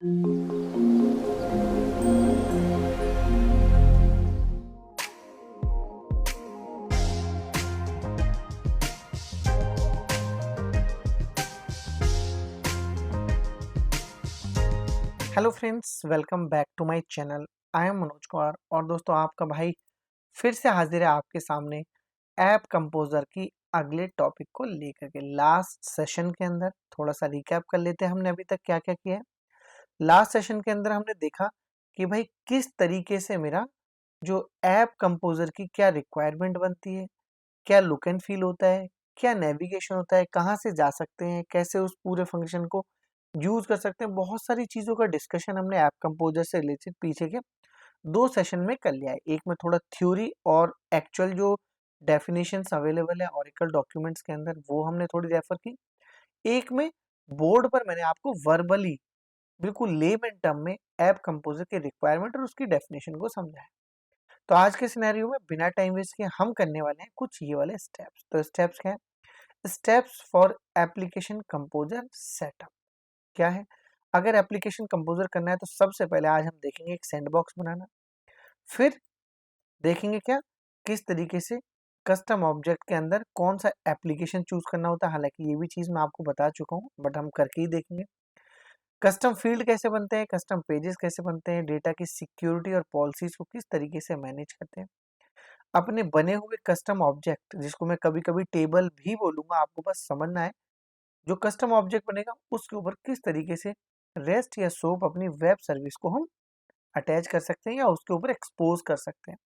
Hello friends, welcome back to my channel. I am Manoj Kumar और दोस्तों आपका भाई फिर से हाजिर है आपके सामने ऐप कंपोजर की अगले टॉपिक को लेकर के। लास्ट सेशन के अंदर थोड़ा सा रिकैप कर लेते हैं हमने अभी तक क्या क्या किया है। लास्ट सेशन के अंदर हमने देखा कि भाई किस तरीके से मेरा जो ऐप कंपोजर की क्या रिक्वायरमेंट बनती है, क्या लुक एंड फील होता है, क्या नेविगेशन होता है, कहाँ से जा सकते हैं, कैसे उस पूरे फंक्शन को यूज कर सकते हैं। बहुत सारी चीजों का डिस्कशन हमने ऐप कंपोजर से रिलेटेड पीछे के दो सेशन में कर लिया है। एक में थोड़ा थ्योरी और एक्चुअल जो डेफिनेशंस अवेलेबल है ओरेकल डॉक्यूमेंट्स के अंदर वो हमने थोड़ी रेफर की। एक में बोर्ड पर मैंने आपको वर्बली बिल्कुल लेमन टर्म में ऐप कंपोजर के रिक्वायरमेंट और उसकी डेफिनेशन को समझाया। तो आज के सिनेरियो में बिना टाइम वेस्ट के हम करने वाले हैं कुछ ये वाले स्टेप्स। तो स्टेप्स क्या है? Steps for application composer setup क्या है? अगर एप्लीकेशन कंपोजर करना है तो सबसे पहले आज हम देखेंगे एक सैंडबॉक्स बनाना। फिर देखेंगे क्या किस तरीके से कस्टम ऑब्जेक्ट के अंदर कौन सा एप्लीकेशन चूज करना होता है। हालांकि ये भी चीज मैं आपको बता चुका हूँ बट हम करके ही देखेंगे। कस्टम फील्ड कैसे बनते हैं, कस्टम पेजेस कैसे बनते हैं, डेटा की सिक्योरिटी और पॉलिसीज को किस तरीके से मैनेज करते हैं। अपने बने हुए कस्टम ऑब्जेक्ट जिसको मैं कभी कभी टेबल भी बोलूंगा, आपको बस समझना है। जो कस्टम ऑब्जेक्ट बनेगा उसके ऊपर किस तरीके से रेस्ट या सोप अपनी वेब सर्विस को हम अटैच कर सकते हैं या उसके ऊपर एक्सपोज कर सकते हैं।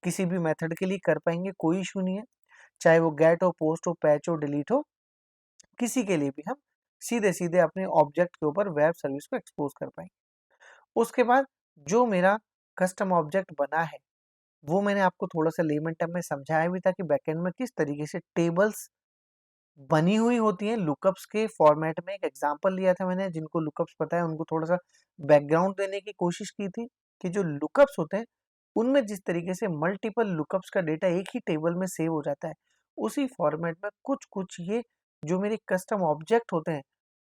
किसी भी मेथड के लिए कर पाएंगे, कोई इशू नहीं है। चाहे वो गेट हो, पोस्ट हो, पैच हो, डिलीट हो, किसी के लिए भी हम सीधे सीधे अपने ऑब्जेक्ट के ऊपर वेब सर्विस को एक्सपोज कर पाएंगे। उसके बाद जो मेरा कस्टम ऑब्जेक्ट बना है वो मैंने आपको थोड़ा सा लेमन टर्म में समझाया भी था कि बैकएंड में किस तरीके से टेबल्स बनी हुई होती हैं लुकअप्स के फॉर्मेट में। एक एग्जांपल लिया था मैंने, जिनको लुकअप्स पता है उनको थोड़ा सा बैकग्राउंड देने की कोशिश की थी कि जो लुकअप्स होते हैं उनमें जिस तरीके से मल्टीपल लुकअप्स का डेटा एक ही टेबल में सेव हो जाता है, उसी फॉर्मेट में कुछ कुछ ये जो मेरे कस्टम ऑब्जेक्ट होते हैं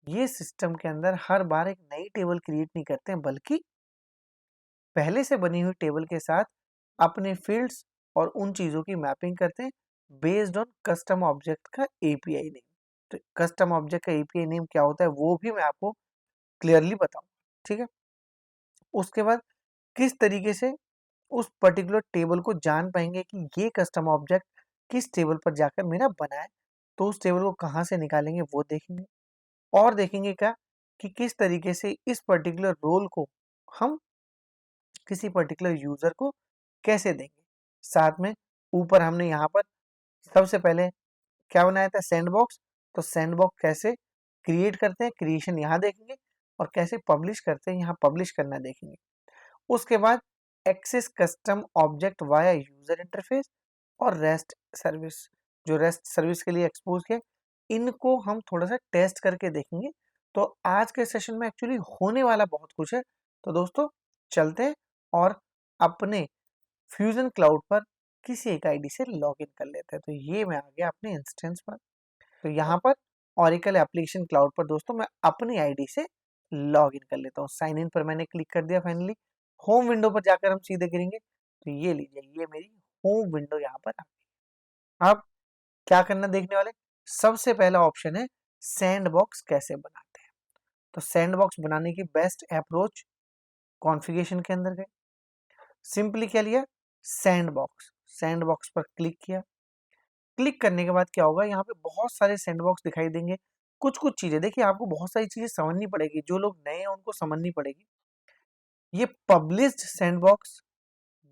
ये सिस्टम के अंदर हर बार एक नई टेबल क्रिएट नहीं करते हैं, बल्कि पहले से बनी हुई टेबल के साथ अपने फील्ड्स और उन चीज़ों की मैपिंग करते हैं बेस्ड ऑन कस्टम ऑब्जेक्ट का एपीआई नेम। तो कस्टम ऑब्जेक्ट का एपीआई नेम क्या होता है वो भी मैं आपको क्लियरली बताऊंगा, ठीक है। उसके बाद किस तरीके से उस पर्टिकुलर टेबल को जान पाएंगे कि ये कस्टम ऑब्जेक्ट किस टेबल पर जाकर मेरा बना है, तो उस टेबल को कहाँ से निकालेंगे वो देखेंगे। और देखेंगे क्या कि किस तरीके से इस पर्टिकुलर रोल को हम किसी पर्टिकुलर यूजर को कैसे देंगे। साथ में ऊपर हमने यहाँ पर सबसे पहले क्या बनाया था, सैंडबॉक्स। तो सैंडबॉक्स कैसे क्रिएट करते हैं, क्रिएशन यहाँ देखेंगे, और कैसे पब्लिश करते हैं यहाँ पब्लिश करना देखेंगे। उसके बाद access custom object via user interface और रेस्ट सर्विस, जो रेस्ट सर्विस के लिए एक्सपोज किया, इनको हम थोड़ा सा टेस्ट करके देखेंगे। तो आज के सेशन में एक्चुअली होने वाला बहुत कुछ है। तो दोस्तों चलते हैं और अपने फ्यूजन क्लाउड पर किसी एक आईडी से लॉगिन कर लेते हैं। तो ये मैं आ गया अपने इंस्टेंस पर। तो यहाँ पर ओरेकल एप्लीकेशन क्लाउड पर दोस्तों मैं अपनी आईडी से लॉगिन कर लेता हूँ। साइन इन पर मैंने क्लिक कर दिया। फाइनली होम विंडो पर जाकर हम सीधे करेंगे। तो ये लीजिए, ये मेरी होम विंडो यहाँ पर आ गई। अब क्या करना देखने वाले, सबसे पहला ऑप्शन है सैंडबॉक्स कैसे बनाते हैं। तो सैंडबॉक्स बनाने की बेस्ट अप्रोच, कॉन्फ़िगरेशन के अंदर गए, सिंपली क्या लिया, सैंडबॉक्स। सैंडबॉक्स पर क्लिक किया। क्लिक करने के बाद क्या होगा, यहाँ पे बहुत सारे सैंडबॉक्स दिखाई देंगे। कुछ कुछ चीजें देखिए, आपको बहुत सारी चीजें समझनी पड़ेगी, जो लोग नए हैं उनको समझनी पड़ेगी। ये published sandbox,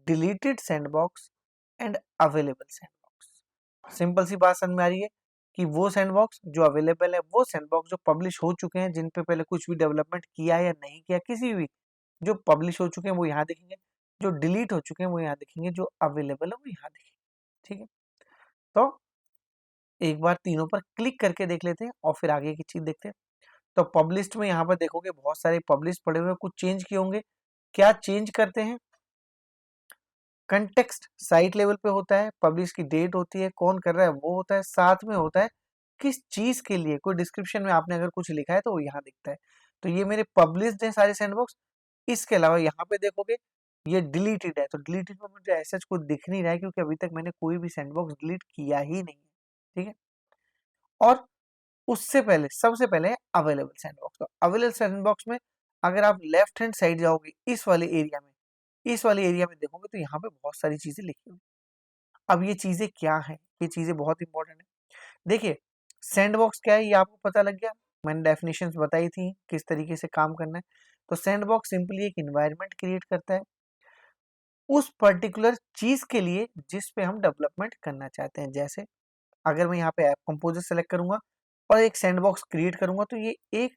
deleted sandbox and available sandbox. Simple सी बात समझ में आ रही है कि वो सैंडबॉक्स जो अवेलेबल है, वो सैंडबॉक्स जो पब्लिश हो चुके हैं, जिन पे पहले कुछ भी डेवलपमेंट किया या नहीं किया, किसी भी जो पब्लिश हो चुके हैं वो यहाँ दिखेंगे, जो डिलीट हो चुके हैं वो यहाँ दिखेंगे, जो अवेलेबल है वो यहाँ दिखेंगे, ठीक है। तो एक बार तीनों पर क्लिक करके देख लेते हैं और फिर आगे की चीज देखते हैं। तो पब्लिश्ड में यहाँ पर देखोगे बहुत सारे पब्लिश पड़े हुए, कुछ चेंज किए होंगे। क्या चेंज करते हैं, कंटेक्स्ट साइट लेवल पे होता है, पब्लिश की डेट होती है, कौन कर रहा है वो होता है, साथ में होता है किस चीज के लिए, कोई डिस्क्रिप्शन में आपने अगर कुछ लिखा है तो वो यहाँ दिखता है। तो ये मेरे पब्लिश्ड है सारे सैंडबॉक्स। इसके अलावा यहाँ पे देखोगे ये डिलीटेड है, तो डिलीटेड में मुझे ऐसा कुछ दिख नहीं रहा है क्योंकि अभी तक मैंने कोई भी सैंडबॉक्स डिलीट किया ही नहीं है, ठीक है। और उससे पहले सबसे पहले है अवेलेबल सैंडबॉक्स। तो अवेलेबल सैंडबॉक्स में अगर आप लेफ्ट हैंड साइड जाओगे इस वाले एरिया में देखोगे तो यहाँ पे बहुत सारी चीजें लिखी हुई। अब ये चीजें क्या है, ये चीजें बहुत इंपॉर्टेंट है। देखिए सैंडबॉक्स क्या है ये आपको पता लग गया, मैंने डेफिनेशंस बताई थी किस तरीके से काम करना है। तो सैंडबॉक्स सिंपली एक इन्वायरमेंट क्रिएट करता है उस पर्टिकुलर चीज के लिए जिस पे हम डेवलपमेंट करना चाहते हैं। जैसे अगर मैं यहाँ पे ऐप कंपोजर सेलेक्ट करूंगा और एक सैंडबॉक्स क्रिएट करूंगा तो ये एक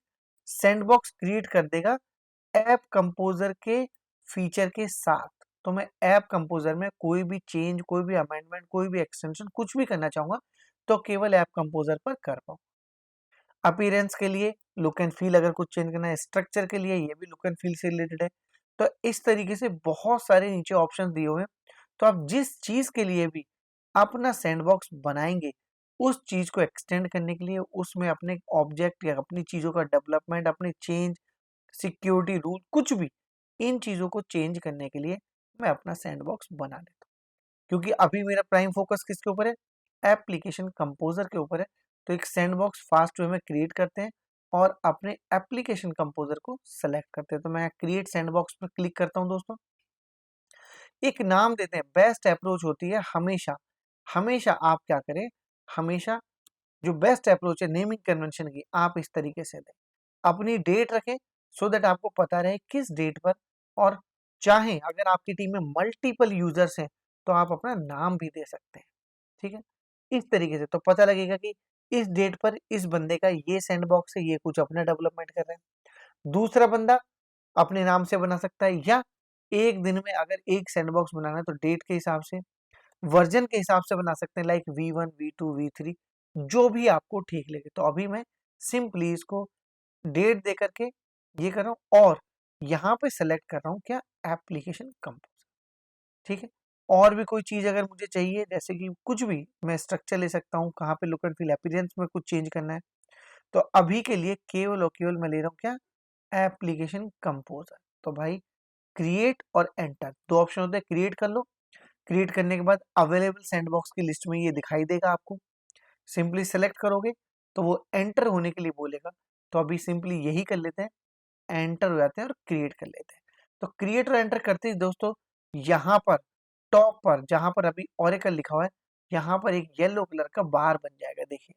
सैंडबॉक्स क्रिएट कर देगा ऐप कंपोजर के फीचर के साथ। तो मैं ऐप कंपोजर में कोई भी चेंज, कोई भी अमेंडमेंट, कोई भी एक्सटेंशन कुछ भी करना चाहूंगा तो केवल ऐप कंपोजर पर कर पाऊँ। अपीयरेंस के लिए लुक एंड फील अगर कुछ चेंज करना है, स्ट्रक्चर के लिए ये भी लुक एंड फील से रिलेटेड है। तो इस तरीके से बहुत सारे नीचे ऑप्शन दिए हुए हैं। तो आप जिस चीज के लिए भी अपना सैंडबॉक्स बनाएंगे उस चीज को एक्सटेंड करने के लिए उसमें अपने ऑब्जेक्ट या अपनी चीजों का डेवलपमेंट, अपने चेंज, सिक्योरिटी रूल, कुछ भी इन चीजों को चेंज करने के लिए मैं अपना सैंडबॉक्स बना लेता हूँ। क्योंकि अभी मेरा प्राइम फोकस किसके ऊपर है, एप्लीकेशन कंपोजर के ऊपर है। तो एक सैंडबॉक्स फास्ट वे में क्रिएट करते हैं और अपने एप्लीकेशन कंपोजर को सेलेक्ट करते हैं। तो मैं क्रिएट सैंडबॉक्स पर क्लिक करता हूं दोस्तों। एक नाम देते हैं, बेस्ट अप्रोच होती है हमेशा, हमेशा आप क्या करें, हमेशा जो बेस्ट अप्रोच है नेमिंग कन्वेंशन की आप इस तरीके से दें, अपनी डेट रखें सो दैट आपको पता रहे किस डेट पर। और चाहे अगर आपकी टीम में मल्टीपल यूजर्स हैं तो आप अपना नाम भी दे सकते हैं, ठीक है। इस तरीके से तो पता लगेगा कि इस डेट पर इस बंदे का ये सैंडबॉक्स है, ये कुछ अपना डेवलपमेंट कर रहे हैं। दूसरा बंदा अपने नाम से बना सकता है या एक दिन में अगर एक सैंडबॉक्स बनाना है तो डेट के हिसाब से, वर्जन के हिसाब से बना सकते हैं, लाइक V1 V2 V3 जो भी आपको ठीक लगे। तो अभी मैं सिंपली इसको डेट दे करके ये कर रहा हूं और यहाँ पे सेलेक्ट कर रहा हूँ क्या, एप्लीकेशन कंपोजर, ठीक है। और भी कोई चीज अगर मुझे चाहिए जैसे कि कुछ भी मैं स्ट्रक्चर ले सकता हूँ, कहाँ पे लुक एंड फील अपीयरेंस में कुछ चेंज करना है तो अभी के लिए केवल और केवल मैं ले रहा हूँ क्या, एप्लीकेशन कंपोजर। तो भाई क्रिएट और एंटर दो ऑप्शन होते हैं, क्रिएट कर लो, क्रिएट करने के बाद अवेलेबल सैंडबॉक्स की लिस्ट में ये दिखाई देगा आपको, सिंपली सेलेक्ट करोगे तो वो एंटर होने के लिए बोलेगा। तो अभी सिंपली यही कर लेते हैं, एंटर हो जाते हैं और क्रिएट कर लेते हैं। तो क्रिएट और एंटर करते ही दोस्तों यहाँ पर टॉप पर जहां पर अभी ओरेकल लिखा हुआ है यहाँ पर एक येलो कलर का बार बन जाएगा। देखिए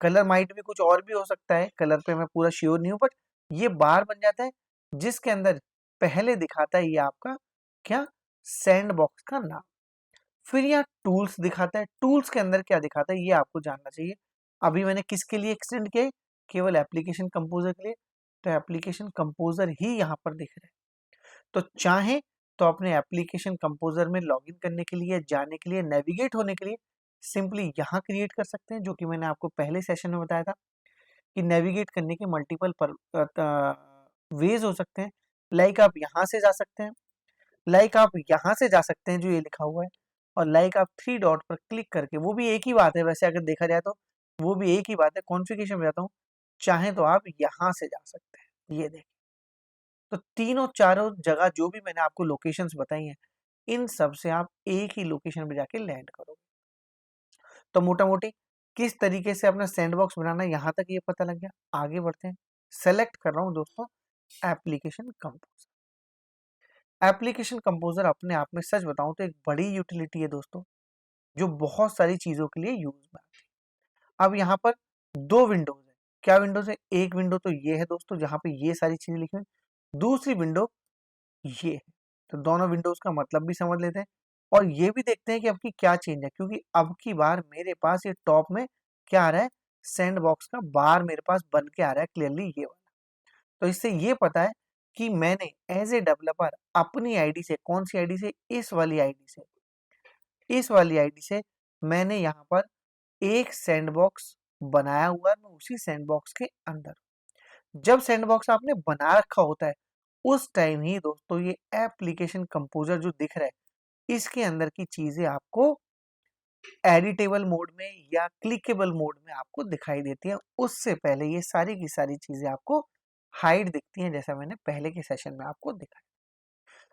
कलर माइट भी कुछ और भी हो सकता है, कलर पे मैं पूरा श्योर नहीं हूँ, बट ये बार बन जाता है जिसके अंदर पहले दिखाता है ये आपका क्या, सैंड बॉक्स का नाम। फिर यहाँ टूल्स दिखाता है, टूल्स के अंदर क्या दिखाता है ये आपको जानना चाहिए। अभी मैंने किसके लिए एक्सटेंड किया है, केवल एप्लीकेशन कंपोजर के लिए। तो एप्लीकेशन कंपोजर ही यहाँ पर दिख रहा है। तो चाहे तो अपने एप्लीकेशन कंपोजर में लॉगिन करने के लिए, जाने के लिए, नेविगेट होने के लिए सिंपली यहाँ क्रिएट कर सकते हैं, जो कि मैंने आपको पहले सेशन में बताया था कि नेविगेट करने के मल्टीपल वेज हो सकते हैं। लाइक आप यहाँ से जा सकते हैं, लाइक आप यहाँ से जा सकते हैं जो ये लिखा हुआ है, और लाइक आप थ्री डॉट पर क्लिक करके, वो भी एक ही बात है वैसे अगर देखा जाए तो वो भी एक ही बात है, कॉन्फ़िगरेशन में जाता हूँ, चाहे तो आप यहाँ से जा सकते हैं। ये देखिए तो तीनों चारों जगह जो भी मैंने आपको लोकेशंस बताई हैं इन सब से आप एक ही लोकेशन पे जाके लैंड करोगे। तो मोटा मोटी किस तरीके से अपना सैंडबॉक्स बनाना है यहाँ तक ये पता लग गया। आगे बढ़ते हैं, सेलेक्ट कर रहा हूँ दोस्तों एप्लीकेशन कंपोजर। एप्लीकेशन कंपोजर अपने आप में सच बताऊं तो एक बड़ी यूटिलिटी है दोस्तों, जो बहुत सारी चीजों के लिए यूज में आती है। अब यहाँ पर दो विंडोज है, क्या विंडोज है, एक विंडो तो ये है दोस्तों जहाँ पे ये सारी चीजें लिखी हुई, दूसरी विंडो ये है। तो दोनों विंडोज का मतलब भी समझ लेते हैं और ये भी देखते हैं कि अब की क्या चेंज है, क्योंकि अब की बार मेरे पास ये टॉप में क्या आ रहा है, सैंड बॉक्स का बार मेरे पास बन के आ रहा है क्लियरली ये वाला। तो इससे ये पता है कि मैंने एज ए डेवलपर अपनी आईडी से, कौन सी आईडी से, इस वाली आईडी से, इस वाली आईडी से मैंने यहाँ पर एक सैंडबॉक्स बनाया हुआ है, मैं उसी सैंडबॉक्स के अंदर। जब सैंडबॉक्स आपने बना रखा होता है उस टाइम ही दोस्तों ये एप्लीकेशन कंपोजर जो दिख रहा है इसके अंदर की चीजें आपको एडिटेबल मोड में या क्लिकेबल मोड में आपको दिखाई देती है। उससे पहले ये सारी की सारी चीजें आपको हाइड दिखती हैं, जैसा मैंने पहले के सेशन में आपको दिखाया।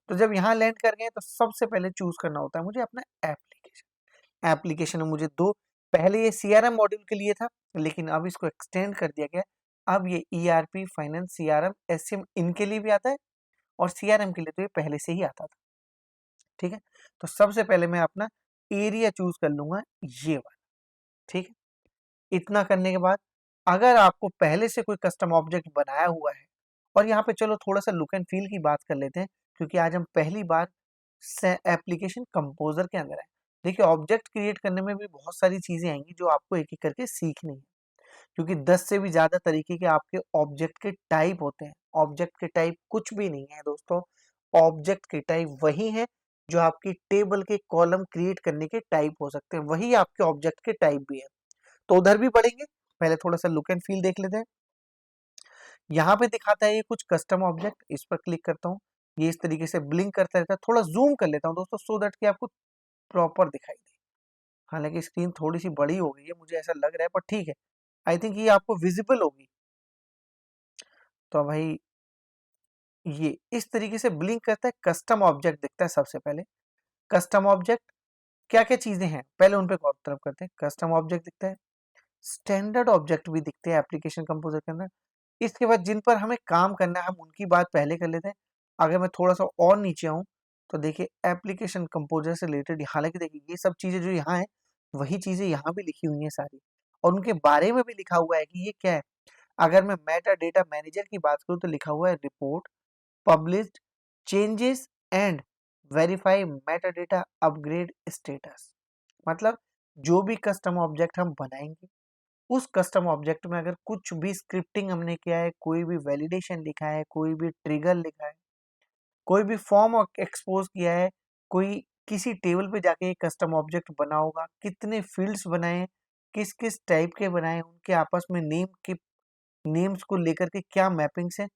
तो जब यहाँ लैंड कर गए तो सबसे पहले चूज करना होता है मुझे अपना एप्लीकेशन। एप्लीकेशन में मुझे दो, पहले ये सीआरएम मॉड्यूल के लिए था, लेकिन अब इसको एक्सटेंड कर दिया गया। अब ये ईआरपी, फाइनेंस, सीआरएम, एससीएम इनके लिए भी आता है, और सीआरएम के लिए तो ये पहले से ही आता था। ठीक है, तो सबसे पहले मैं अपना एरिया चूज कर लूंगा, ये वाला। ठीक है, इतना करने के बाद अगर आपको पहले से कोई कस्टम ऑब्जेक्ट बनाया हुआ है, और यहाँ पे चलो थोड़ा सा लुक एंड फील की बात कर लेते हैं, क्योंकि आज हम पहली बार एप्लीकेशन कंपोजर के अंदर है। देखिए, ऑब्जेक्ट क्रिएट करने में भी बहुत सारी चीजें आएंगी जो आपको एक एक करके सीखनी है, क्योंकि 10 से भी ज्यादा तरीके के आपके ऑब्जेक्ट के टाइप होते हैं। ऑब्जेक्ट के टाइप कुछ भी नहीं है दोस्तों, ऑब्जेक्ट के टाइप वही है जो आपकी टेबल के कॉलम क्रिएट करने के टाइप हो सकते हैं, वही आपके ऑब्जेक्ट के टाइप भी है। तो उधर भी पढ़ेंगे, पहले थोड़ा सा लुक एंड फील देख लेते हैं। यहाँ पे दिखाता है ये कुछ कस्टम ऑब्जेक्ट, इस पर क्लिक करता हूँ, ये इस तरीके से ब्लिंक करता रहता है। थोड़ा जूम कर लेता हूँ दोस्तों, सो दैट कि आपको प्रॉपर दिखाई दे। हालांकि स्क्रीन थोड़ी सी बड़ी हो गई है, मुझे ऐसा लग रहा है, पर ठीक है, आई थिंक ये आपको विजिबल होगी। तो भाई ये इस तरीके से ब्लिंक करता है, कस्टम ऑब्जेक्ट दिखता है सबसे पहले। कस्टम ऑब्जेक्ट क्या क्या चीजें हैं, पहले उन पे गौर तरफ करते हैं। कस्टम ऑब्जेक्ट दिखता है, स्टैंडर्ड ऑब्जेक्ट भी दिखते हैं एप्लीकेशन कंपोजर के अंदर। इसके बाद जिन पर हमें काम करना है, हम उनकी बात पहले कर लेते हैं। अगर मैं थोड़ा सा और नीचे आऊँ, तो देखिए एप्लीकेशन कंपोजर से रिलेटेड, हालांकि देखिए ये सब चीजें जो यहाँ है, वही चीजें यहाँ भी लिखी हुई हैं सारी, और उनके बारे में भी लिखा हुआ है कि ये क्या है। अगर मैं मेटा डेटा मैनेजर की बात करूँ, तो लिखा हुआ है report, published, changes and verify Meta data, upgrade status. मतलब जो भी कस्टम ऑब्जेक्ट हम बनाएंगे, उस कस्टम ऑब्जेक्ट में अगर कुछ भी स्क्रिप्टिंग हमने किया है, कोई भी वैलिडेशन लिखा है, कोई भी ट्रिगर लिखा है, कोई भी फॉर्म एक्सपोज किया है, कोई किसी टेबल पे जाके एक कस्टम ऑब्जेक्ट बना होगा, कितने फील्ड्स बनाए, किस किस टाइप के बनाए, उनके आपस में नेम के नेम्स को लेकर के क्या मैपिंग्स है,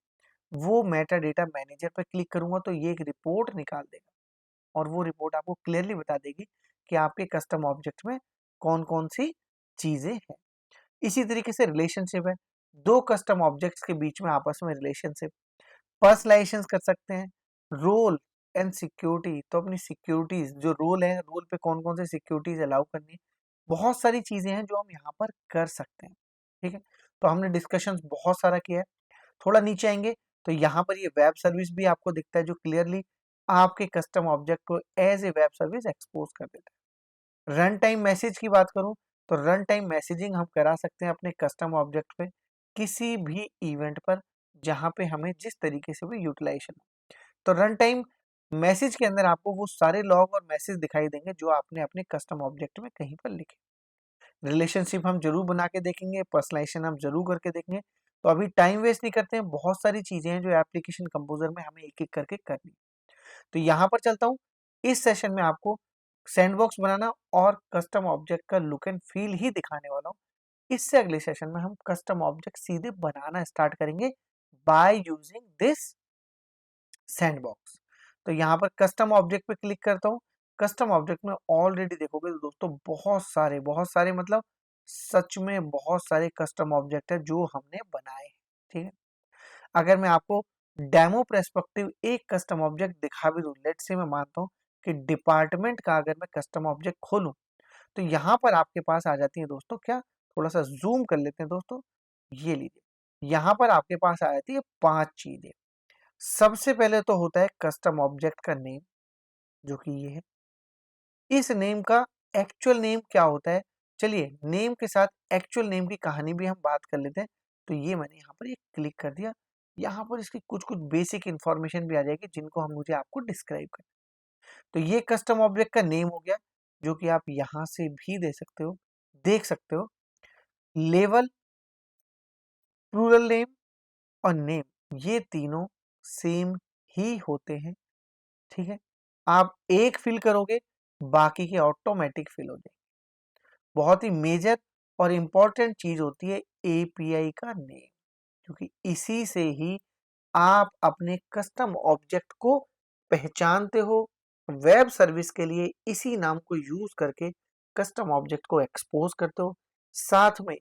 वो मेटा डेटा मैनेजर पे क्लिक करूंगा तो ये एक रिपोर्ट निकाल देगा, और वो रिपोर्ट आपको क्लियरली बता देगी कि आपके कस्टम ऑब्जेक्ट में कौन कौन सी चीजें हैं। इसी तरीके से रिलेशनशिप है, दो कस्टम ऑब्जेक्ट्स के बीच में आपस में रिलेशनशिप, पर्सनलाइजेशन कर सकते हैं। रोल एंड सिक्योरिटी, तो अपनी सिक्योरिटीज जो रोल है, रोल पे कौन कौन से सिक्योरिटीज अलाउ करनी है, बहुत सारी चीजें हैं जो हम यहाँ पर कर सकते हैं। ठीक है, तो हमने डिस्कशन बहुत सारा किया है। थोड़ा नीचे आएंगे तो यहाँ पर ये वेब सर्विस भी आपको दिखता है, जो क्लियरली आपके कस्टम ऑब्जेक्ट को as a web service expose कर देता है। रन टाइम मैसेज की बात करूं, तो रन टाइम मैसेजिंग हम करा सकते हैं अपने कस्टम ऑब्जेक्ट पे, किसी भी इवेंट पर जहां पे हमें जिस तरीके से भी यूटिलाइजेशन हो। तो रन टाइम मैसेज के अंदर आपको वो सारे लॉग और मैसेज दिखाई देंगे जो आपने अपने कस्टम ऑब्जेक्ट में कहीं पर लिखे। रिलेशनशिप हम जरूर बना के देखेंगे, पर्सनलाइजेशन हम जरूर करके देखेंगे। तो अभी टाइम वेस्ट नहीं करते हैं, बहुत सारी चीजें हैं जो एप्लीकेशन कंपोजर में हमें एक एक करके करनी। तो यहाँ पर चलता हूँ, इस सेशन में आपको सैंडबॉक्स बनाना और कस्टम ऑब्जेक्ट का लुक एंड फील ही दिखाने वाला हूँ। इससे अगले सेशन में हम कस्टम ऑब्जेक्ट सीधे बनाना स्टार्ट करेंगे बाय यूजिंग दिस सैंडबॉक्स। तो यहाँ पर कस्टम ऑब्जेक्ट पे क्लिक करता हूँ। कस्टम ऑब्जेक्ट में ऑलरेडी देखोगे तो दोस्तों बहुत सारे मतलब सच में बहुत सारे कस्टम ऑब्जेक्ट है जो हमने बनाए हैं। ठीक है, अगर मैं आपको डेमो पर्सपेक्टिव एक कस्टम ऑब्जेक्ट दिखा भी दूं, लेट से मैं मानता हूँ कि डिपार्टमेंट का अगर मैं कस्टम ऑब्जेक्ट खोलूं, तो यहाँ पर आपके पास आ जाती है दोस्तों, क्या, थोड़ा सा जूम कर लेते हैं दोस्तों, ये लीजिए, यहाँ पर आपके पास आ जाती है 5 चीजें। सबसे पहले तो होता है कस्टम ऑब्जेक्ट का नेम, जो कि ये है। इस नेम का एक्चुअल नेम क्या होता है, चलिए नेम के साथ एक्चुअल नेम की कहानी भी हम बात कर लेते हैं। तो ये मैंने यहाँ पर एक क्लिक कर दिया, यहाँ पर इसकी कुछ कुछ बेसिक इंफॉर्मेशन भी आ जाएगी जिनको हम मुझे आपको डिस्क्राइब करें। तो ये कस्टम ऑब्जेक्ट का नेम हो गया, जो कि आप यहाँ से भी दे सकते हो, देख सकते हो। लेवल, प्लूरल नेम और नेम, ये तीनों सेम ही होते हैं। ठीक है, आप एक फिल करोगे, बाकी के ऑटोमेटिक फिल हो जाएंगे। बहुत ही मेजर और इंपॉर्टेंट चीज होती है एपीआई का नेम, क्योंकि इसी से ही आप अपने कस्टम ऑब्जेक्ट को पहचानते हो। वेब सर्विस के लिए इसी नाम को यूज करके कस्टम ऑब्जेक्ट को एक्सपोज करते हो। साथ में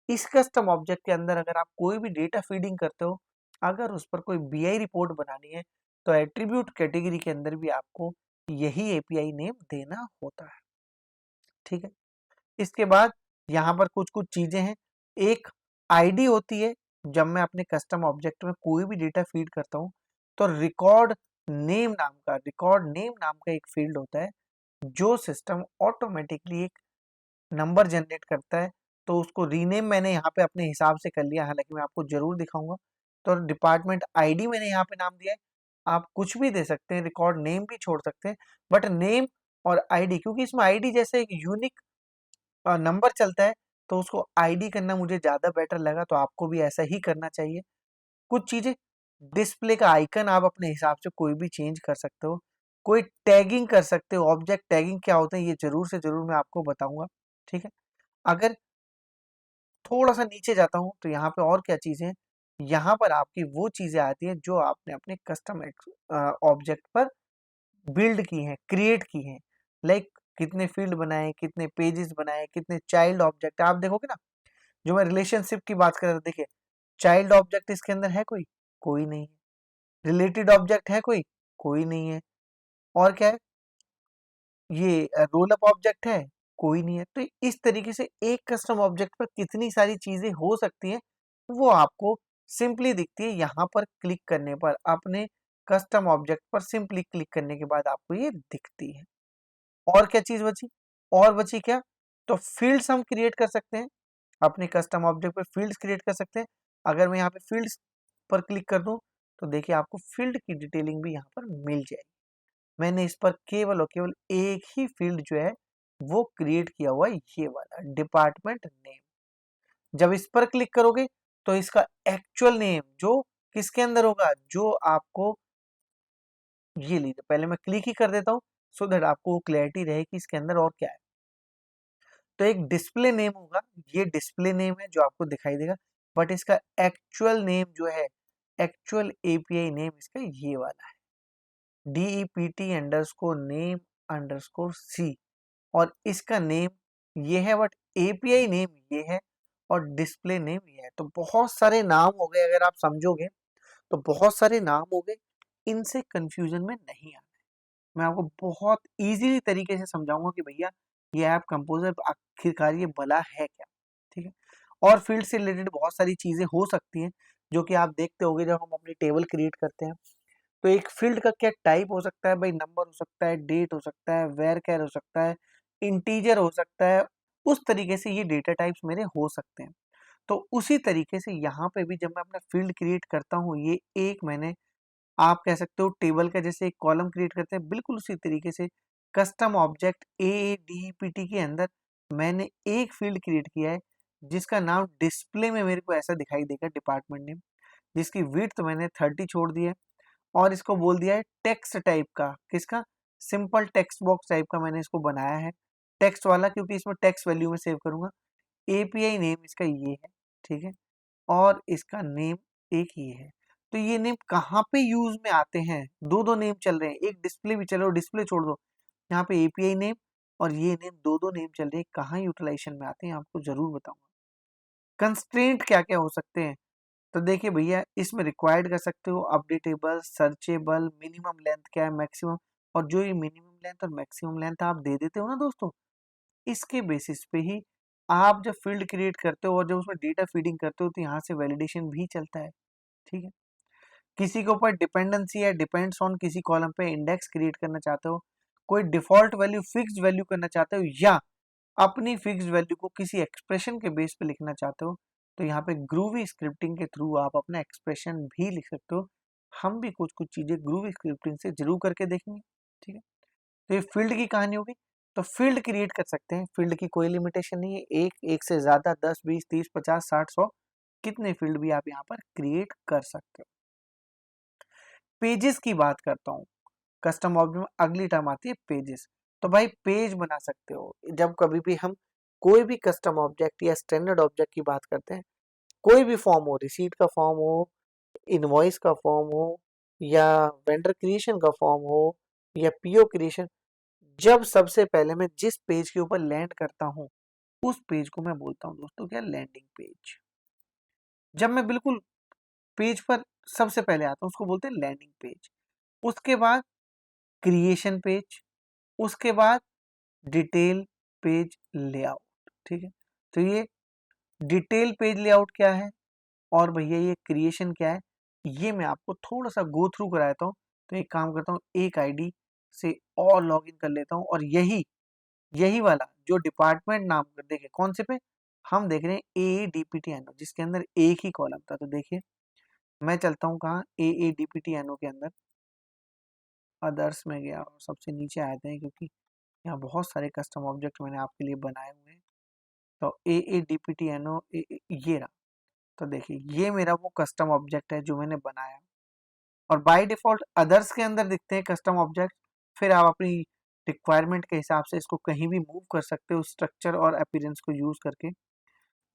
इस कस्टम ऑब्जेक्ट के अंदर अगर आप कोई भी डेटा फीडिंग करते हो, अगर उस पर कोई बीआई रिपोर्ट बनानी है तो एट्रीब्यूट कैटेगरी के अंदर भी आपको यही एपीआई नेम देना होता है। ठीक है, इसके बाद यहाँ पर कुछ कुछ चीजें हैं। एक आईडी होती है। जब मैं अपने कस्टम ऑब्जेक्ट में कोई भी डेटा फीड करता हूँ तो रिकॉर्ड नेम नाम का एक फील्ड होता है जो सिस्टम ऑटोमेटिकली एक नंबर जनरेट करता है। तो उसको रीनेम मैंने यहाँ पे अपने हिसाब से कर लिया, हालांकि मैं आपको जरूर दिखाऊंगा। तो डिपार्टमेंट आईडी मैंने यहाँ पे नाम दिया है। आप कुछ भी दे सकते हैं, रिकॉर्ड नेम भी छोड़ सकते हैं, बट नेम और आईडी, क्योंकि इसमें आईडी जैसे एक यूनिक नंबर चलता है तो उसको आईडी करना मुझे ज्यादा बेटर लगा, तो आपको भी ऐसा ही करना चाहिए। कुछ चीजें, डिस्प्ले का आइकन आप अपने हिसाब से कोई भी चेंज कर सकते हो, कोई टैगिंग कर सकते हो। ऑब्जेक्ट टैगिंग क्या होता है ये जरूर से जरूर मैं आपको बताऊंगा। ठीक है, अगर थोड़ा सा नीचे जाता हूँ तो यहाँ पे और क्या चीजें हैं। यहाँ पर आपकी वो चीजें आती हैं जो आपने अपने कस्टम ऑब्जेक्ट पर बिल्ड की हैं, क्रिएट की हैं। लाइक कितने फील्ड बनाए, कितने पेजेस बनाए, कितने चाइल्ड ऑब्जेक्ट। आप देखोगे ना, जो मैं रिलेशनशिप की बात कर रहा था, देखिए चाइल्ड ऑब्जेक्ट इसके अंदर है कोई? कोई नहीं है। रिलेटेड ऑब्जेक्ट है कोई? कोई नहीं है। और क्या है? ये रोल अप ऑब्जेक्ट है? कोई नहीं है। तो इस तरीके से एक कस्टम ऑब्जेक्ट पर कितनी सारी चीजें हो सकती हैं वो आपको सिंपली दिखती है यहाँ पर क्लिक करने पर। अपने कस्टम ऑब्जेक्ट पर सिंपली क्लिक करने के बाद आपको ये दिखती है। और क्या चीज बची? और बची क्या? तो फील्ड्स हम क्रिएट कर सकते हैं। अपने कस्टम ऑब्जेक्ट पर फील्ड्स क्रिएट कर सकते हैं। अगर मैं यहाँ पे फील्ड्स पर क्लिक कर दूं तो देखिए आपको फील्ड की डिटेलिंग भी यहाँ पर मिल जाएगी। मैंने इस पर केवल और केवल एक ही फील्ड जो है वो क्रिएट किया हुआ है, ये वाला डिपार्टमेंट नेम। जब इस पर क्लिक करोगे तो इसका एक्चुअल नेम जो किसके अंदर होगा, जो आपको, ये लीजिए पहले मैं क्लिक ही कर देता हूँ सो दैट आपको क्लैरिटी रहे कि इसके अंदर और क्या है। तो एक डिस्प्ले नेम होगा, ये डिस्प्ले नेम है जो आपको दिखाई देगा, बट इसका एक्चुअल नेम जो है, एक्चुअल एपीआई नेम इसका ये वाला है, DEPT_name_C। और इसका नेम ये है, बट एपीआई नेम ये है और डिस्प्ले नेम ये है। तो बहुत सारे नाम हो गए, अगर आप समझोगे तो बहुत सारे नाम हो गए। इनसे कंफ्यूजन में नहीं आना है। मैं आपको बहुत इजीली तरीके से समझाऊंगा कि भैया ये ऐप कंपोजर आखिरकार ये भला है क्या। ठीक है, और फील्ड से रिलेटेड बहुत सारी चीजें हो सकती हैं जो कि आप देखते होंगे जब हम अपनी टेबल क्रिएट करते हैं। तो एक फील्ड का क्या टाइप हो सकता है भाई? नंबर हो सकता है, डेट हो सकता है, वेर कैर हो सकता है, इंटीजर हो सकता है। उस तरीके से ये डेटा टाइप्स मेरे हो सकते हैं। तो उसी तरीके से यहाँ पे भी जब मैं अपना फील्ड क्रिएट करता हूँ, ये एक मैंने, आप कह सकते हो टेबल का जैसे एक कॉलम क्रिएट करते हैं, बिल्कुल उसी तरीके से कस्टम ऑब्जेक्ट ADPT के अंदर मैंने एक फील्ड क्रिएट किया है जिसका नाम डिस्प्ले में मेरे को ऐसा दिखाई देगा, डिपार्टमेंट नेम, जिसकी विड्थ मैंने 30 छोड़ दी है। और इसको बोल दिया है टेक्स्ट टाइप का, किसका? सिंपल टेक्स्ट बॉक्स टाइप का मैंने इसको बनाया है, टेक्स्ट वाला, क्योंकि इसमें टेक्स्ट वैल्यू में सेव करूंगा। एपीआई नेम इसका ये है। ठीक है, और इसका नेम एक ही है। तो ये नेम कहाँ पे यूज में आते हैं? दो दो नेम चल रहे हैं, एक डिस्प्ले भी चलो, डिस्प्ले छोड़ दो, यहाँ पे एपीआई नेम और ये नेम, दो दो नेम चल रहे हैं, कहाँ यूटिलाइजेशन में आते हैं आपको जरूर बताऊंगा। कंस्ट्रेंट क्या क्या हो सकते हैं? तो देखिए भैया, इसमें रिक्वायर्ड कर सकते हो, अपडेटेबल, सर्चेबल, मिनिमम लेंथ क्या है, मैक्सिमम। और जो ये मिनिमम लेंथ और मैक्सिमम लेंथ आप दे देते हो ना दोस्तों, इसके बेसिस पे ही आप जब फील्ड क्रिएट करते हो और जब उसमें डेटा फीडिंग करते हो तो यहाँ से वैलिडेशन भी चलता है। ठीक है, किसी के ऊपर डिपेंडेंसी है, डिपेंड्स ऑन किसी कॉलम पे इंडेक्स क्रिएट करना चाहते हो, कोई डिफॉल्ट वैल्यू फिक्स्ड वैल्यू करना चाहते हो, या अपनी फिक्स्ड वैल्यू को किसी एक्सप्रेशन के बेस पे लिखना चाहते हो, तो यहाँ पे ग्रूवी स्क्रिप्टिंग के थ्रू आप अपना एक्सप्रेशन भी लिख सकते हो। हम भी कुछ कुछ चीजें ग्रूवी स्क्रिप्टिंग से जरूर करके देखेंगे। ठीक है, तो ये फील्ड की कहानी होगी। तो फील्ड क्रिएट कर सकते हैं, फील्ड की कोई लिमिटेशन नहीं है, एक से ज्यादा 10 20 30 50 60 100 कितने फील्ड भी आप यहाँ पर क्रिएट कर सकते हो। पेजेस की बात करता हूँ, कस्टम ऑब्जेक्ट में अगली टर्म आती है पेजेस। तो भाई पेज बना सकते हो जब कभी भी हम कोई भी कस्टम ऑब्जेक्ट या स्टैंडर्ड ऑब्जेक्ट की बात करते हैं। कोई भी फॉर्म हो, रिसीट का फॉर्म हो, इनवॉइस का फॉर्म हो, या वेंडर क्रिएशन का फॉर्म हो, या पीओ क्रिएशन, जब सबसे पहले मैं जिस पेज के ऊपर लैंड करता हूँ उस पेज को मैं बोलता हूँ दोस्तों क्या? Landing page. जब मैं बिल्कुल पेज पर सबसे पहले आता है उसको बोलते हैं लैंडिंग पेज, उसके बाद क्रिएशन पेज, उसके बाद डिटेल पेज लेआउट। ठीक है, तो ये डिटेल पेज लेआउट क्या है और भैया ये क्रिएशन क्या है, ये मैं आपको थोड़ा सा गो थ्रू कराता हूँ। तो एक काम करता हूँ, एक आईडी से और लॉगिन कर लेता हूँ और यही यही वाला जो डिपार्टमेंट नाम कर, देखिए कौन से पे हम देख रहे हैं, AADPTNO, जिसके अंदर एक ही कॉलम था। तो देखिए मैं चलता हूँ कहाँ, AADPTNO के अंदर अदर्स में गया और सबसे नीचे आए थे, क्योंकि यहाँ बहुत सारे कस्टम ऑब्जेक्ट मैंने आपके लिए बनाए हुए हैं। तो AADPTNO ये रहा। तो देखिए ये मेरा वो कस्टम ऑब्जेक्ट है जो मैंने बनाया, और बाय डिफॉल्ट अदर्स के अंदर दिखते हैं कस्टम ऑब्जेक्ट। फिर आप अपनी रिक्वायरमेंट के हिसाब से इसको कहीं भी मूव कर सकते हो स्ट्रक्चर और अपीयरेंस को यूज करके।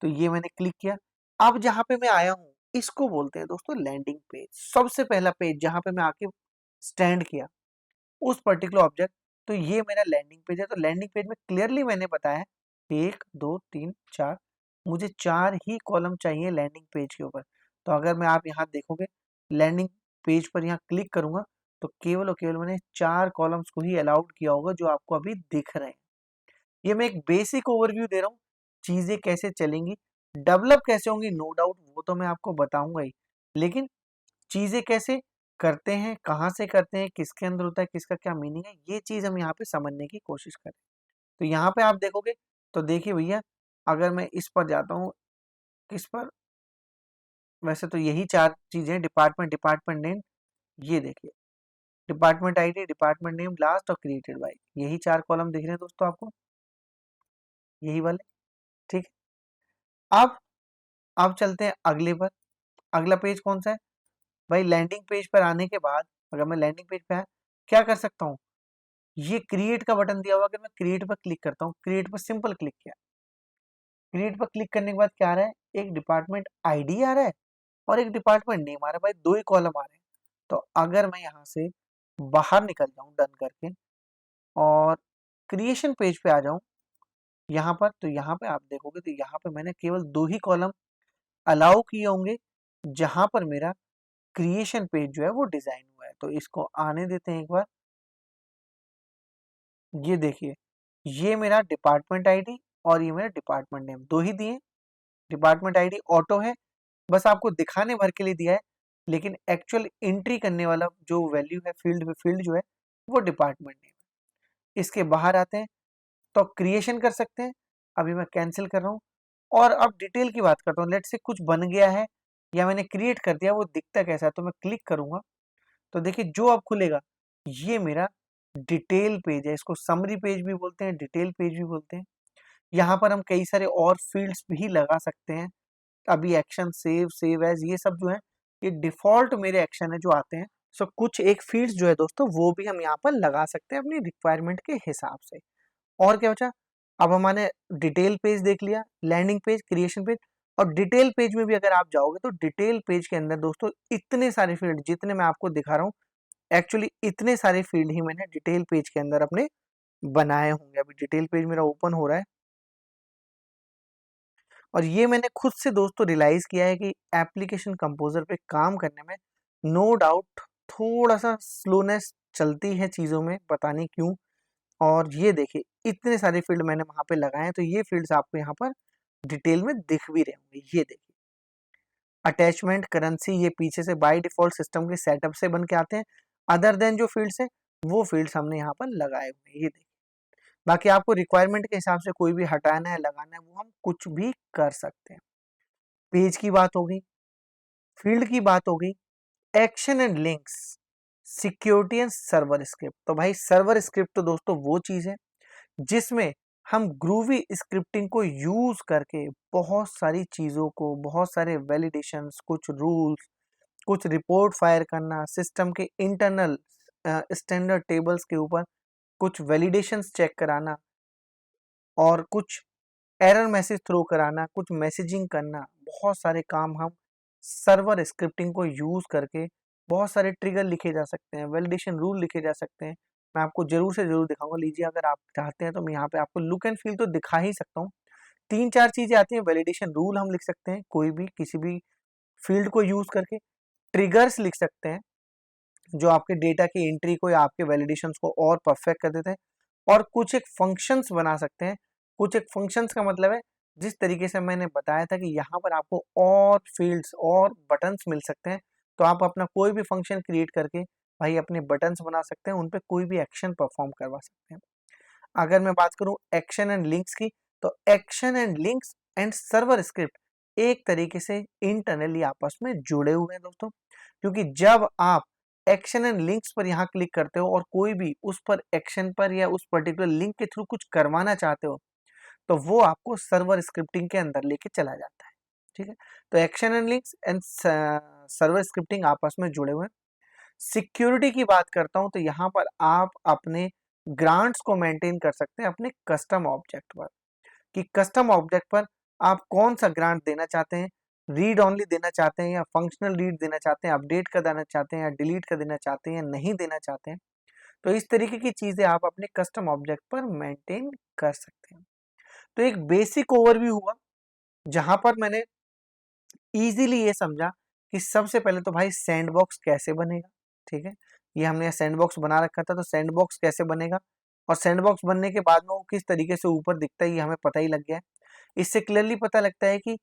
तो ये मैंने क्लिक किया। अब जहां पे मैं आया हूँ इसको बोलते हैं दोस्तों लैंडिंग पेज। सबसे पहला पेज जहां पे मैं आके स्टैंड किया उस पर्टिकुलर ऑब्जेक्ट, तो ये मेरा लैंडिंग पेज है। तो लैंडिंग पेज में क्लियरली मैंने बताया 1 2 3 4, मुझे 4 ही कॉलम चाहिए लैंडिंग पेज के ऊपर। तो अगर मैं आप यहाँ देखोगे लैंडिंग पेज पर यहाँ क्लिक करूंगा तो केवल और केवल मैंने 4 कॉलम्स को ही अलाउड किया होगा जो आपको अभी दिख रहे हैं। ये मैं एक बेसिक ओवरव्यू दे रहा हूँ, चीजें कैसे चलेंगी, डेवलप कैसे होंगी, नो डाउट वो तो मैं आपको बताऊंगा ही, लेकिन चीजें कैसे करते हैं, कहाँ से करते हैं, किसके अंदर होता है, किसका क्या मीनिंग है, ये चीज हम यहाँ पे समझने की कोशिश करें। तो यहाँ पे आप देखोगे तो देखिए भैया, अगर मैं इस पर जाता हूँ, किस पर, वैसे तो यही 4 चीजें, डिपार्टमेंट, डिपार्टमेंट नेम, ये देखिए department ID, department name, last और क्रिएटेड बाय, यही 4 कॉलम दिख रहे हैं दोस्तों आपको, यही वाले। ठीक है, अब चलते हैं अगले पर। अगला पेज कौन सा है भाई, लैंडिंग पेज पर आने के बाद अगर मैं लैंडिंग पेज पे आया, क्या कर सकता हूँ, ये क्रिएट का बटन दिया हुआ, अगर मैं क्रिएट पर क्लिक करता हूँ, क्रिएट पर सिंपल क्लिक किया, क्रिएट पर क्लिक करने के बाद क्या आ रहा है, एक डिपार्टमेंट आईडी आ रहा है और एक डिपार्टमेंट नेम आ रहा है, भाई 2 ही कॉलम आ रहे हैं। तो अगर मैं यहाँ से बाहर निकल जाऊँ डन करके और क्रिएशन पेज पे आ जाऊँ यहाँ पर, तो यहाँ पे आप देखोगे तो यहाँ पे मैंने केवल 2 ही कॉलम अलाउ किए होंगे जहां पर मेरा क्रिएशन पेज जो है वो डिजाइन हुआ है। तो इसको आने देते हैं एक बार, ये देखिए ये मेरा डिपार्टमेंट आईडी और ये मेरा डिपार्टमेंट नेम 2 ही दिए। डिपार्टमेंट आईडी ऑटो है, बस आपको दिखाने भर के लिए दिया है, लेकिन एक्चुअल एंट्री करने वाला जो वैल्यू है फील्ड, फील्ड जो है वो डिपार्टमेंट नेम है। इसके बाहर आते हैं तो क्रिएशन कर सकते हैं, अभी मैं कैंसिल कर रहा हूँ। और अब डिटेल की बात करता हूँ, लेट से कुछ बन गया है या मैंने क्रिएट कर दिया, वो दिखता कैसा है, तो मैं क्लिक करूंगा तो देखिए जो अब खुलेगा ये मेरा डिटेल पेज है। इसको समरी पेज भी बोलते हैं, डिटेल पेज भी बोलते हैं। यहाँ पर हम कई सारे और फील्ड्स भी लगा सकते हैं। अभी एक्शन, सेव, सेव एज, ये सब जो है ये डिफॉल्ट मेरे एक्शन है जो आते हैं। सो कुछ एक फील्ड्स जो है दोस्तों वो भी हम यहाँ पर लगा सकते हैं अपनी रिक्वायरमेंट के हिसाब से। और क्या बचा, अब हमारे डिटेल पेज देख लिया, लैंडिंग पेज, क्रिएशन पेज, और डिटेल पेज में भी अगर आप जाओगे तो डिटेल पेज के अंदर दोस्तों इतने सारे फील्ड जितने मैं आपको दिखा रहा हूँ, एक्चुअली इतने सारे फील्ड ही मैंने डिटेल पेज के अंदर अपने बनाए होंगे। अभी डिटेल पेज मेरा ओपन हो रहा है और ये मैंने खुद से दोस्तों रियलाइज किया है कि एप्लीकेशन कंपोजर पे काम करने में नो डाउट थोड़ा सा स्लोनेस चलती है चीज़ों में, पता नहीं क्यों। और ये देखिए इतने सारे फील्ड मैंने वहां पे लगाए हैं, तो ये फील्ड्स आपको यहाँ पर डिटेल में दिख भी रहे होंगे। ये देखिए अटैचमेंट, करेंसी, ये पीछे से बाय डिफॉल्ट सिस्टम के सेटअप से बन के आते हैं। अदर देन जो फील्ड्स हैं वो फील्ड्स हमने यहाँ पर लगाए हुए हैं, ये देखिए। बाकी आपको रिक्वायरमेंट के हिसाब से कोई भी हटाना है, लगाना है, वो हम कुछ भी कर सकते हैं। पेज की बात हो गई, फील्ड की बात हो गई, action and links, security and server script. तो भाई सर्वर स्क्रिप्ट तो दोस्तों वो चीज है जिसमें हम ग्रूवी स्क्रिप्टिंग को यूज करके बहुत सारी चीजों को, बहुत सारे वैलिडेशंस, कुछ रूल्स, कुछ रिपोर्ट फायर करना, सिस्टम के इंटरनल स्टैंडर्ड टेबल्स के ऊपर कुछ वैलिडेशंस चेक कराना और कुछ एरर मैसेज थ्रो कराना, कुछ मैसेजिंग करना, बहुत सारे काम हम सर्वर स्क्रिप्टिंग को यूज करके, बहुत सारे ट्रिगर लिखे जा सकते हैं, वैलिडेशन रूल लिखे जा सकते हैं। मैं आपको जरूर से जरूर दिखाऊंगा, लीजिए अगर आप चाहते हैं तो मैं यहाँ पे आपको लुक एंड फील तो दिखा ही सकता हूँ। 3 4 चीजें आती हैं, वैलिडेशन रूल हम लिख सकते हैं कोई भी किसी भी फील्ड को यूज करके, ट्रिगर्स लिख सकते हैं जो आपके डेटा की एंट्री को या आपके वैलिडेशंस को और परफेक्ट कर देते हैं, और कुछ एक फंक्शंस बना सकते हैं। कुछ एक फंक्शंस का मतलब है जिस तरीके से मैंने बताया था कि यहाँ पर आपको और फील्ड्स और बटन्स मिल सकते हैं, तो आप अपना कोई भी फंक्शन क्रिएट करके भाई अपने बटन्स बना सकते हैं, उन पे कोई भी एक्शन परफॉर्म करवा सकते हैं। अगर मैं बात करूं एक्शन एंड लिंक्स की, तो action and links and server script एक तरीके से इंटरनली आपस में जुड़े हुए हैं दोस्तों, क्योंकि जब आप एक्शन एंड लिंक्स पर यहाँ क्लिक करते हो और कोई भी उस पर एक्शन पर या उस पर्टिकुलर लिंक के थ्रू कुछ करवाना चाहते हो, तो वो आपको सर्वर स्क्रिप्टिंग के अंदर लेके चला जाता है। ठीक है, तो action and links and server scripting आपस में जुड़े हुए हैं। सिक्योरिटी की बात करता हूं तो यहाँ पर आप अपने ग्रांट्स को मेंटेन कर सकते हैं अपने कस्टम ऑब्जेक्ट पर, कि कस्टम ऑब्जेक्ट पर आप कौन सा ग्रांट देना चाहते हैं, रीड ऑनली देना चाहते हैं या फंक्शनल रीड देना चाहते हैं, अपडेट कर देना चाहते हैं या डिलीट कर देना चाहते हैं या नहीं देना चाहते हैं। तो इस तरीके की चीजें आप अपने कस्टम ऑब्जेक्ट पर मेंटेन कर सकते हैं। तो एक बेसिक ओवरव्यू हुआ जहां पर मैंने इजीली ये समझा कि सबसे पहले तो भाई सैंडबॉक्स कैसे बनेगा। ठीक है, ये हमने सैंडबॉक्स बना रखा था, तो सैंडबॉक्स कैसे बनेगा और सैंडबॉक्स बनने के बाद में वो किस तरीके से ऊपर दिखता है ये हमें पता ही लग गया है। इससे क्लियरली पता लगता है कि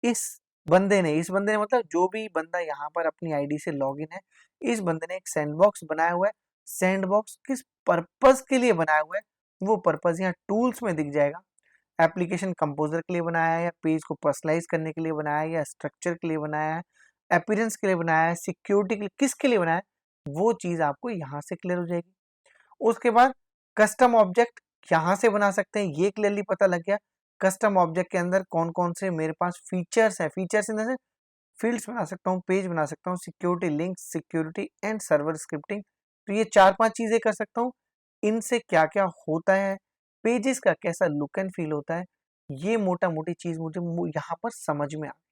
इस बंदे ने मतलब जो भी बंदा यहाँ पर अपनी आईडी से लॉगिन है, इस बंदे ने एक सैंडबॉक्स बनाया हुआ है। सैंडबॉक्स किस पर्पस के लिए बनाया हुआ है, वो पर्पस यहाँ टूल्स में दिख जाएगा। एप्लीकेशन कंपोजर के लिए बनाया है, या पेज को पर्सनलाइज करने के लिए बनाया है, या स्ट्रक्चर के लिए बनाया है, अपीयरेंस के लिए बनाया है, सिक्योरिटी के लिए, किसके लिए बनाया है, वो चीज आपको यहाँ से क्लियर हो जाएगी। उसके बाद कस्टम ऑब्जेक्ट यहाँ से बना सकते हैं, ये क्लियरली पता लग गया। कस्टम ऑब्जेक्ट के अंदर कौन कौन से मेरे पास फीचर्स है, फीचर्स इन फील्ड्स बना सकता हूँ, पेज बना सकता हूँ, security link, security and server scripting. तो ये 4-5 चीजें कर सकता हूँ। इनसे क्या क्या होता है, पेजेस का कैसा लुक एंड फील होता है, ये मोटा मोटी चीज मुझे यहाँ पर समझ में आ गई।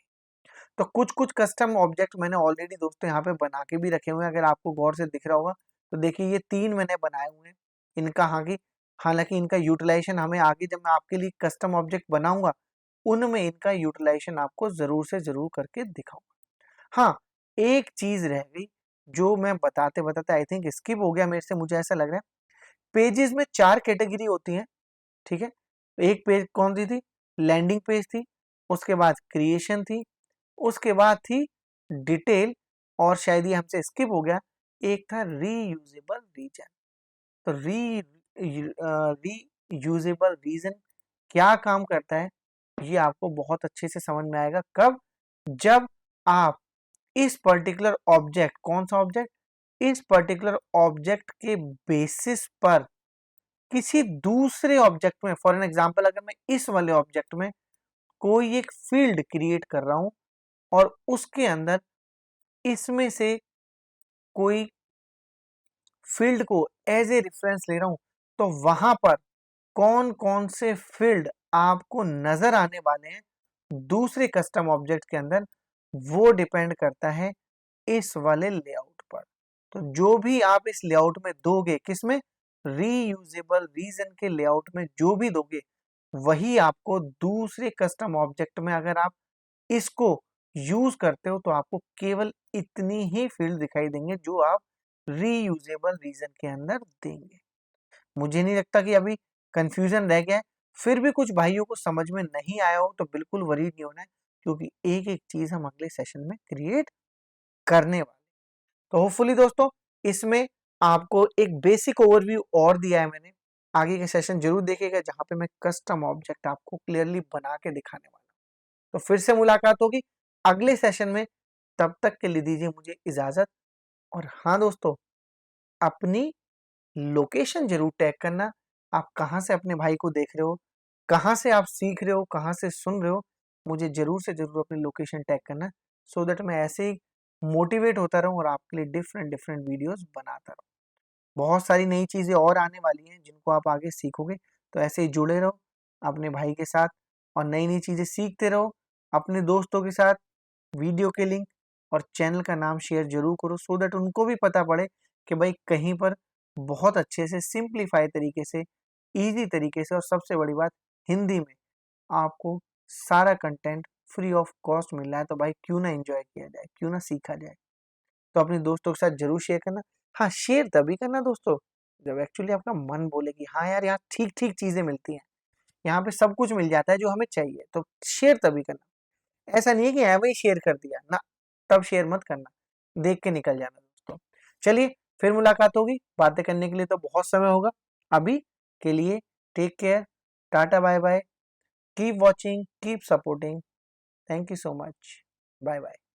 तो कुछ कुछ कस्टम ऑब्जेक्ट मैंने ऑलरेडी दोस्तों यहाँ पे बना के भी रखे हुए हैं, अगर आपको गौर से दिख रहा होगा तो देखिए ये 3 मैंने बनाए हुए हैं। इनका हालांकि इनका यूटिलाइजेशन हमें आगे जब मैं आपके लिए कस्टम ऑब्जेक्ट बनाऊंगा उनमें इनका यूटिलाइजेशन आपको जरूर से जरूर करके दिखाऊंगा। हाँ, एक चीज रह गई जो मैं बताते बताते आई थिंक स्किप हो गया मेरे से, मुझे ऐसा लग रहा है। पेजेस में 4 कैटेगरी होती है। ठीक है, एक पेज कौन सी थी, लैंडिंग पेज थी, उसके बाद क्रिएशन थी, उसके बाद थी डिटेल, और शायद ये हमसे स्किप हो गया, एक था रीयूजेबल रीजन। तो रीयूजेबल रीजन क्या काम करता है, ये आपको बहुत अच्छे से समझ में आएगा कब, जब आप इस पर्टिकुलर ऑब्जेक्ट, कौन सा ऑब्जेक्ट, इस पर्टिकुलर ऑब्जेक्ट के बेसिस पर किसी दूसरे ऑब्जेक्ट में, फॉर एन एग्जांपल अगर मैं इस वाले ऑब्जेक्ट में कोई एक फील्ड क्रिएट कर रहा हूं और उसके अंदर इसमें से कोई फील्ड को एज ए रेफरेंस ले रहा हूं, तो वहां पर कौन कौन से फील्ड आपको नजर आने वाले हैं दूसरे कस्टम ऑब्जेक्ट के अंदर, वो डिपेंड करता है इस वाले लेआउट पर। तो जो भी आप इस लेआउट में दोगे, किसमें, रीयूजेबल रीजन के लेआउट में जो भी दोगे, वही आपको दूसरे कस्टम ऑब्जेक्ट में, अगर आप इसको यूज करते हो तो आपको केवल इतनी ही फील्ड दिखाई देंगे जो आप रीयूजेबल रीजन के अंदर देंगे। मुझे नहीं लगता कि अभी कंफ्यूजन रह गया है। फिर भी कुछ भाइयों को समझ में नहीं आया हो तो बिल्कुल वरी नहीं होना है, क्योंकि एक एक चीज हम अगले सेशन में क्रिएट करने वाले। तो होपफुली दोस्तों इसमें आपको एक बेसिक ओवरव्यू और दिया है मैंने। आगे के सेशन जरूर देखिएगा जहां पे मैं कस्टम ऑब्जेक्ट आपको क्लियरली बना के दिखाने वाला हूं। तो फिर से मुलाकात होगी अगले सेशन में, तब तक के लिए दीजिए मुझे इजाजत। और हाँ दोस्तों, अपनी लोकेशन जरूर टैग करना, आप कहाँ से अपने भाई को देख रहे हो, कहाँ से आप सीख रहे हो, कहाँ से सुन रहे हो, मुझे जरूर से जरूर अपनी लोकेशन टैग करना, सो दैट मैं ऐसे ही मोटिवेट होता रहूं और आपके लिए डिफरेंट डिफरेंट वीडियोस बनाता रहूं। बहुत सारी नई चीजें और आने वाली हैं जिनको आप आगे सीखोगे, तो ऐसे ही जुड़े रहो अपने भाई के साथ और नई नई चीजें सीखते रहो। अपने दोस्तों के साथ वीडियो के लिंक और चैनल का नाम शेयर जरूर करो, सो दैट उनको भी पता पड़े कि भाई कहीं पर बहुत अच्छे से सिंप्लीफाई तरीके से, इजी तरीके से, और सबसे बड़ी बात हिंदी में आपको सारा कंटेंट फ्री ऑफ कॉस्ट मिल रहा है। तो भाई क्यों ना एंजॉय किया जाए, क्यों ना सीखा जाए। तो अपने दोस्तों के साथ जरूर शेयर करना। हाँ, शेयर तभी करना दोस्तों जब एक्चुअली आपका मन बोले कि हाँ यार, यहाँ ठीक ठीक चीजें मिलती हैं, यहाँ पे सब कुछ मिल जाता है जो हमें चाहिए, तो शेयर तभी करना। ऐसा नहीं है कि है वही शेयर कर दिया ना, तब शेयर मत करना, देख के निकल जाना दोस्तों। चलिए, फिर मुलाकात होगी, बातें करने के लिए तो बहुत समय होगा। अभी के लिए take care, tata bye bye, keep watching, keep supporting, thank you so much, bye bye.